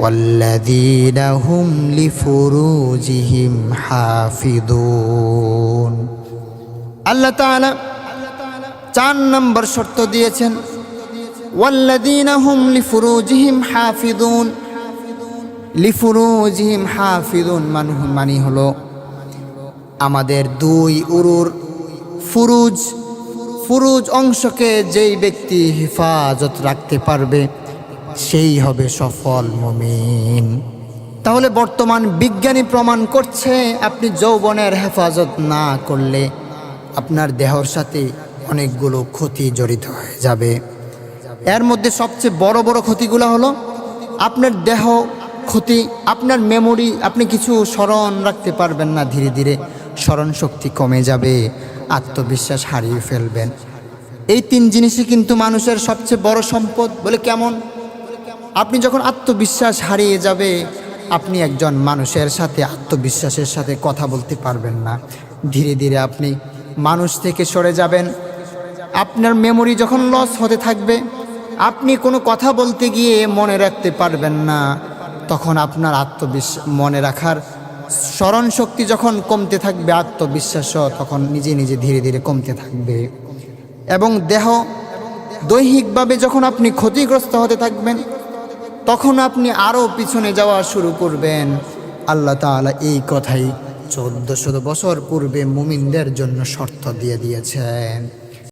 ওয়াল্লাযীনা হুম লিফুরুজিহিম হাফিযুন। আল্লাহ তাআলা 4 নম্বর শর্ত দিয়েছেন, ওয়াল্লাযীনা হুম লিফুরুজিহিম হাফিযুন। লিফুরুজিহিম হাফিযুন মানে হলো আমাদের 2 উরুর ফুরুজ অংশকে যেই ব্যক্তি হেফাজত রাখতে পারবে সেই হবে সফল মুমিন। তাহলে বর্তমান বিজ্ঞানী প্রমাণ করছে আপনি যৌবনের হেফাজত না করলে আপনার দেহর সাথে অনেকগুলো ক্ষতি জড়িত হয়ে যাবে। এর মধ্যে সবচেয়ে বড় বড় ক্ষতিগুলো হলো আপনার দেহ ক্ষতি, আপনার মেমোরি, আপনি কিছু স্মরণ রাখতে পারবেন না, ধীরে ধীরে স্মরণ শক্তি কমে যাবে, আত্মবিশ্বাস হারিয়ে ফেলবেন। এই 3 জিনিসই কিন্তু মানুষের সবচেয়ে বড় সম্পদ। বলে কেমন? আপনি যখন আত্মবিশ্বাস হারিয়ে যাবে, আপনি একজন মানুষের সাথে আত্মবিশ্বাসের সাথে কথা বলতে পারবেন না, ধীরে ধীরে আপনি মানুষ থেকে সরে যাবেন। আপনার মেমোরি যখন লস হতে থাকবে, আপনি কোনো কথা বলতে গিয়ে মনে রাখতে পারবেন না, তখন আপনার মনে রাখার স্মরণ শক্তি যখন কমতে থাকবে, আত্মবিশ্বাসও তখন নিজে নিজে ধীরে ধীরে কমতে থাকবে। এবং দৈহিকভাবে যখন আপনি ক্ষতিগ্রস্ত হতে থাকবেন, তখন আপনি আরও পিছনে যাওয়া শুরু করবেন। আল্লাহ তাআলা এই কথাই 1400 বছর পূর্বে মুমিনদের জন্য শর্ত দিয়ে দিয়েছেন।